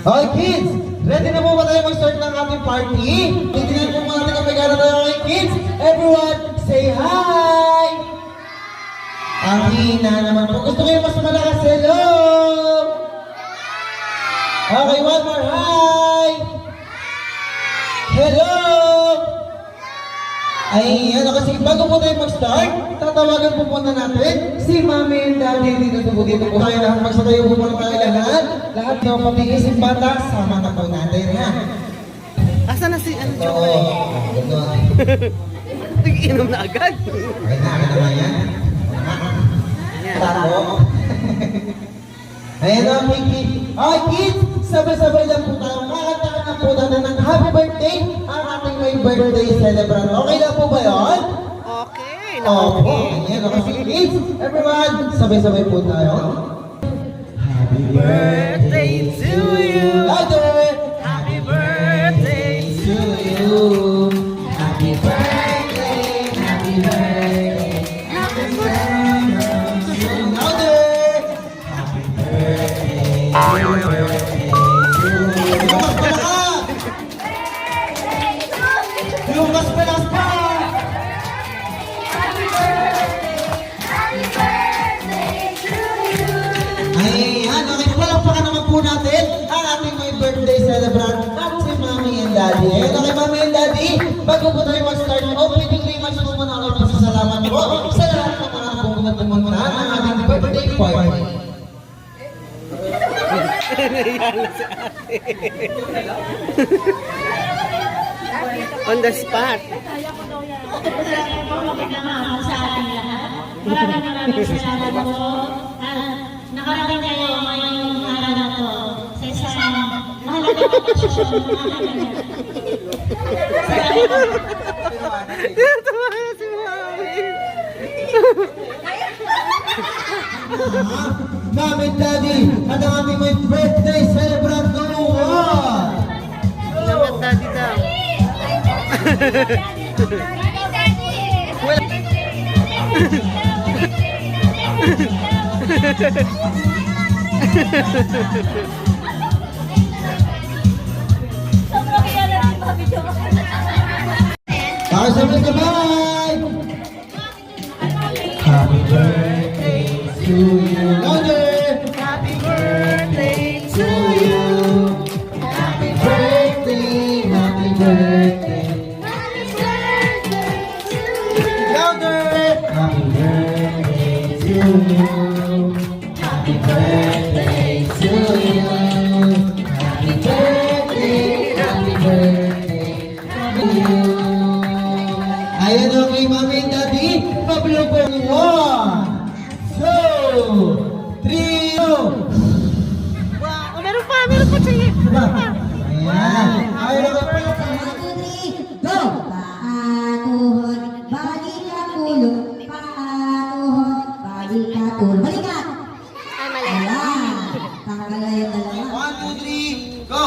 Okay, kids! Ready na po ba tayo mag-start ng ating party? Tingnan po natin kung may gana tayo ngayon, kids! Everyone, say hi! Ang hina naman po. Gusto kayo mas malakas, hello! Okay, one more, hi! Hello! Ayan, kasi bago po tayo mag-start, tatawagan po muna natin si Mami and Daddy dito po tayo lahat. Magsatayo po muna tayo lahat. Lahat ng papigising bata, sama na po natin, ha? Asa na si Oo. Nag-inom na agad. Okay na, akin naman yan. Tako. Ayan o, Mickey. Okay, kids, sabay-sabay lang po tayo. Kakantakan na po natin ng happy birthday ang ating may birthday celebrant. Okay lang po ba yun? Okay. Opo. Ayan o, kasi kids, everyone, sabay-sabay po tayo. Happy Birthday to you. Louder! Happy birthday To you. Happy birthday, happy birthday, happy birthday. Louder! Happy birthday. Lumas pelas pa! Ayan, okay, palakpakan naman po natin ang ating may birthday celebrant at si Mami and Daddy. Ayan, okay, Mami and Daddy, bago po tayo mag-start, opening remarks po muna ako pasasalamat po sa lahat ng mga pumunta ng ating birthday party. On the spot. Maraming salamat po. Nakarating kayo ngayong araw na to sa isang mahalagang posisyon ng aking Tawa na si Mami. Mami and Daddy, at ang aming may birthday celebrant noon. Naman daddy daw. Sabay-sabay! Happy birthday to you. Louder! Happy birthday To you. Happy birthday, happy birthday. Louder! Happy birthday to you. Happy birthday to you. Happy birthday, happy birthday to you. Ayan o kay Mami and Daddy, pablo po. 1, 2, 3, go! Wow, meron pa, meron pa siya. Ayan. Ayan o kay Go! Paatuhod, balik ka tulo. Paatuhod, balik ka tulo. Balikan! Ay, mali. Ayan. Tanggal na yung dalawa. 1, 2, 3, go!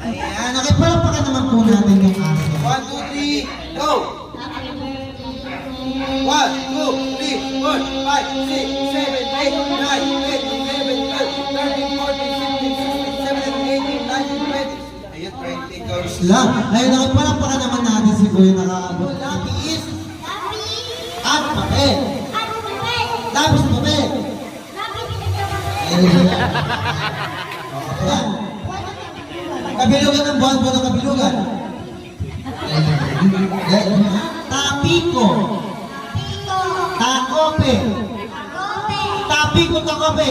Ayan, nakipalakpakan naman po natin yung aso. 1, 2, 3, go! 1, 2, 3, 4, 5, 6, 7, 8, 9, 10, 11, 12, 13, 14, 15, 16, 17, 18, 19, 20. Ayun, 20 girls lang. Ayun, nakipalakpakan naman natin si Kuya nakaabot. Lucky is at papel. Lapis na papel. Ayun. Ayan. Kabilugan ng buwan-buwan ng kabilugan. Ayun. Tapiko. Takope. Tapiko takope.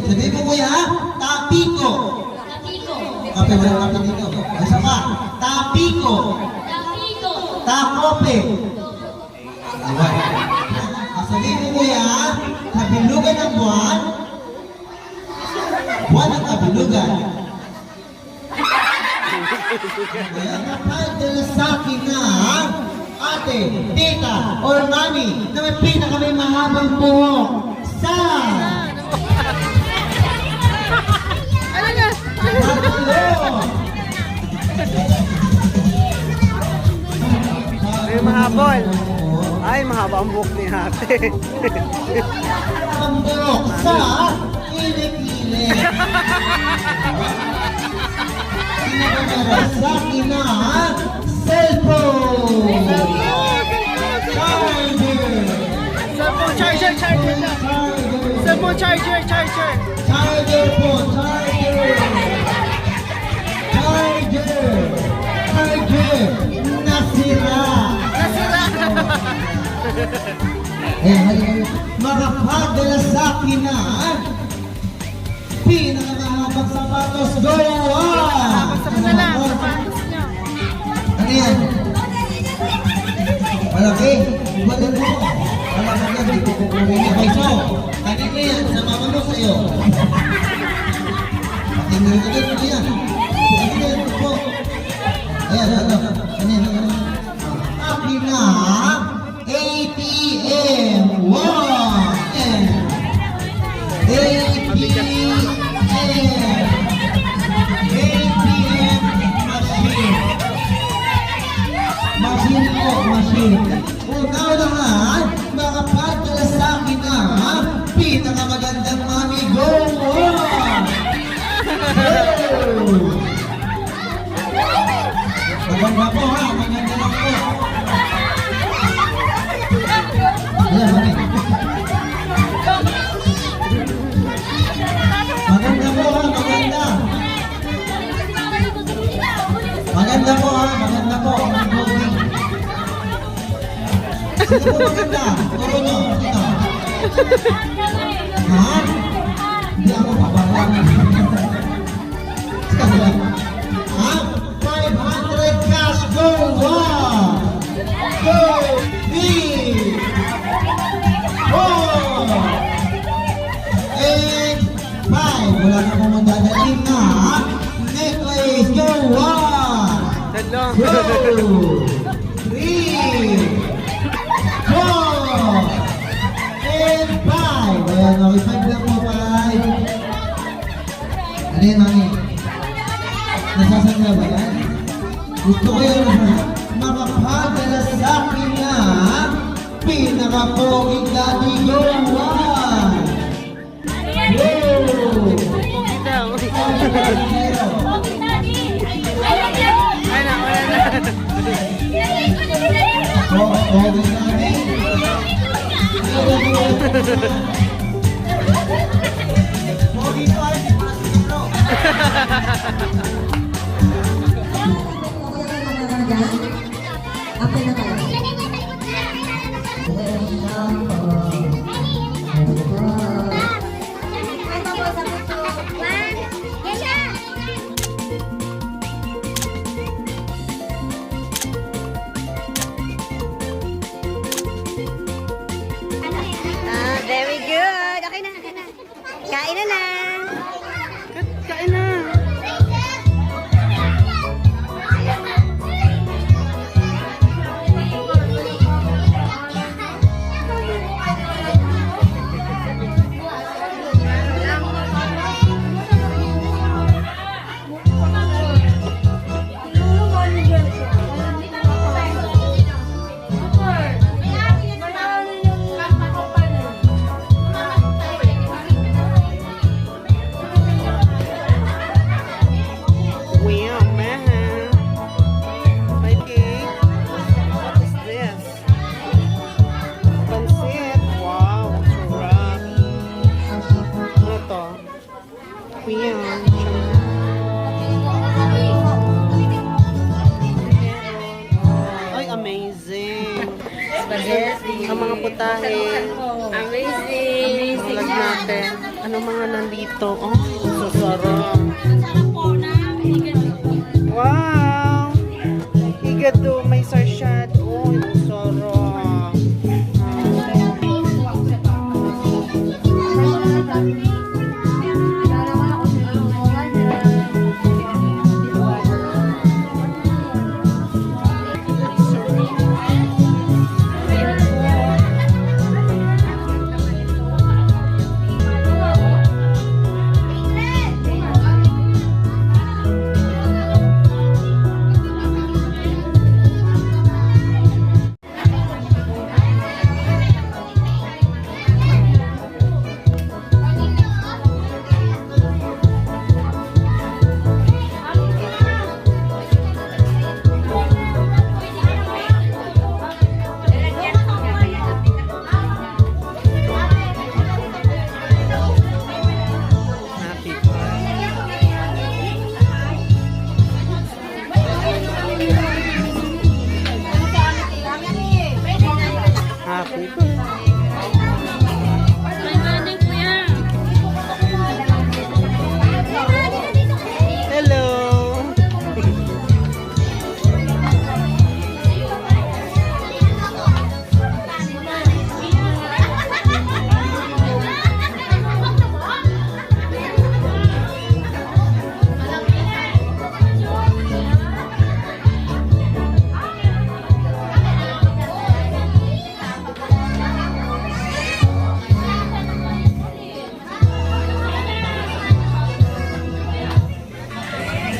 Sabi mo kuya ha? Tapiko. Kape wala kape dito. Isa pa. Tapiko. Takope. Sabi mo kuya ha? Kabilugan ng buwan. Buwan ng kabilugan. Kaya napadala sa akin na ate, tita, or mami na may pinaka may mahabang buhok sa Ano na? tatlo. Fishball. Ay, mahaba ang buhok ni ate. Ang buhok sa kilikili. Sa kina cellphone. Charger. Cellphone charger. Cellphone charger. Charger po, charger. Nasira. Makapadala sa akin na pinakamahabang sapatos. Go on! Ano yan? Malaki? Balik mo. Malaki yan, di ko kukunin na kayo. Kanina yan, sa mama mo sa'yo. Tingnan ko din, ano yan? Tingnan ko po. Ayan, ano? Ano yan? Akin na ATM. Wow! ATM machine. Machine po, machine. Una-unahan, makapadala sa akin na pinakamagandang mami. Go on! Maganda po ha, maganda lang po. Ayan, mami. Maganda po ha, maganda. Maganda po ha, maganda po. Sino po maganda? Turo nyo, sino? Ha? Hindi ako pabalaan. Sige. Ha? 500 cash, go! 1, 2, 3, 4, and 5. Wala na po magdadaling na necklace. Go! 1, Hello. 2, 3, 4, and 5. Ayan, okay. 5 lang po, 5. Ano yun, mami? Nasasangga ba yan? Gusto ko yun makapadala sa akin na pinaka-poging daddy. Go! 1, 2, Ay na, wala na. poging daddy. Poging party para sa libro. Apa na tayo? Very good. Okay na. Kain na. Kain na. Wow, man. Okay. What is this? Pansit. Wow, sarap. Ano to? Wow. Ay, amazing. Ang mga putahe. Amazing. Vlog natin. Ano mga nandito? Oh, sasarap. Wow! Higado, may sarsyad. Oh, ang sarap.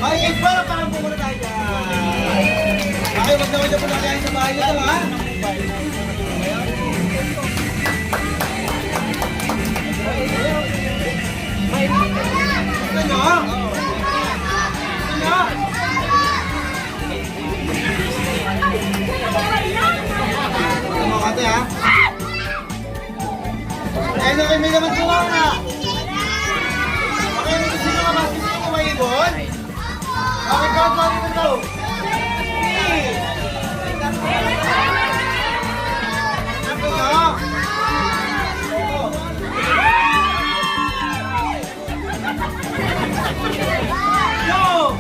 Okay, guys, parang pumunta tayo dyan. Okay, wag naman na po na kayo sa bahay nito, ha? Gusto nyo? Gusto nyo? Ano kate, ha? Ayun na, may naman sumaw na. Okay, may gusto nyo ka ba? Gusto nyo may ibon? Okay, count mo dito daw. Ano nyo? Go!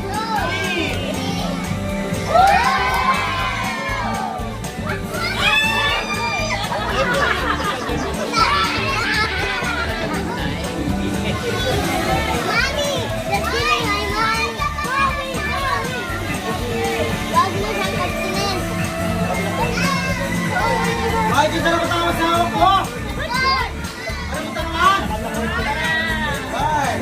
Ay, kita na kasama sa hawak ko! Ano mo tanungan? Bye!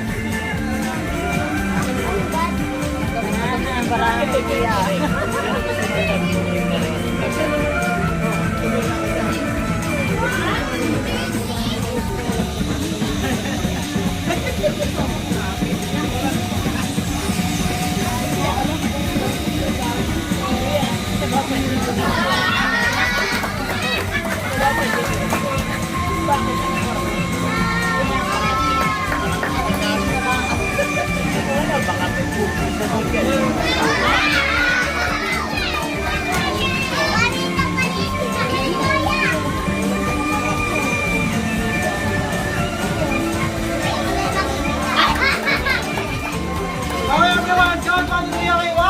Okay, everyone, count on 3, okay? 1,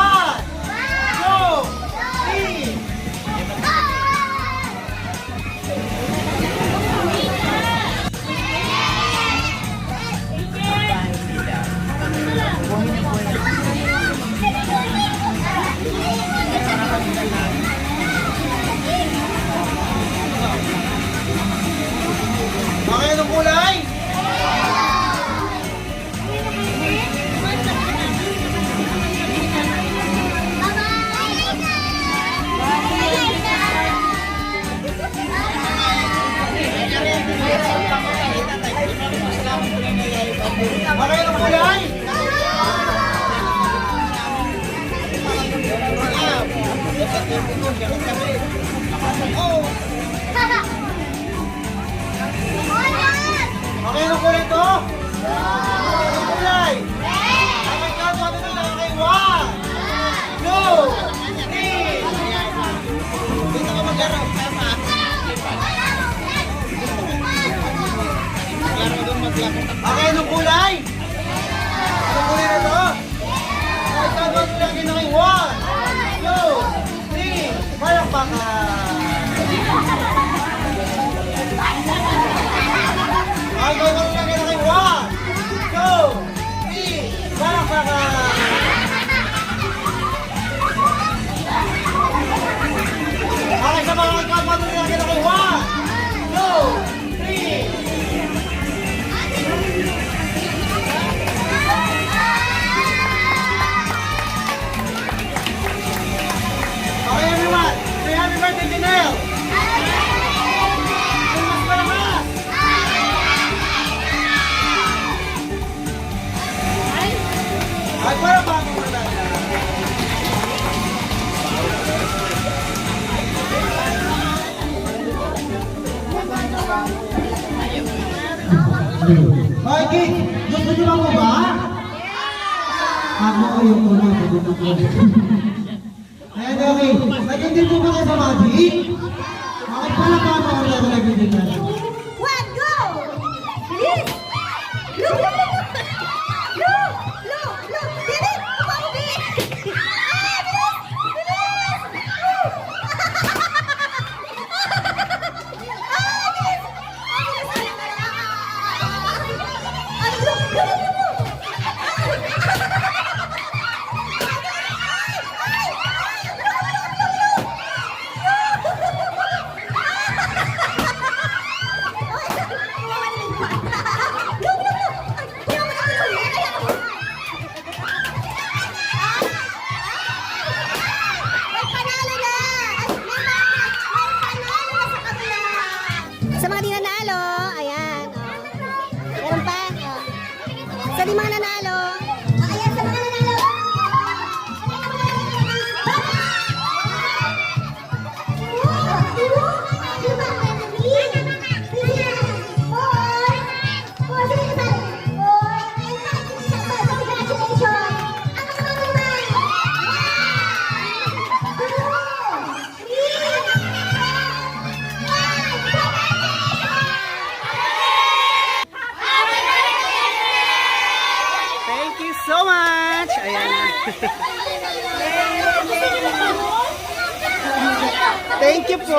2, 3. Okay, anong kulay? Okay, anong kulay? Okay, anong kulay to? Anong kulay? Okay, count mo na lang. Okay, 1, 2, 3. Dito ka maglaro. Okay, anong kulay? Anong kulay na to? Okay, count mo na lang. Okay, 1, 2, 3. Palakpakan. Ay, go, go, lagay na kayo. 1, 2, 3. Palakpakan. Okay, sa mga count mo na lagay na kayo. 1, 2, 3. Okay, everyone. Say happy birthday, Janelle. Mas malakas. Ay, para ba ako muna? Okay, gusto niyo ba mo ba? Ako ayoko na, pagod ako. Ayan, okay. Nag-hindi po ba kayo sa Magic? Okay, pala pa ako na nag-hindi na. One, go! Bilis! Look! Look! Look! Look! Bilis! Kapag bilis! Ah! Bilis! Bilis! Look! Ah! Bilis! Ah, look! Look! Look! Thank you po.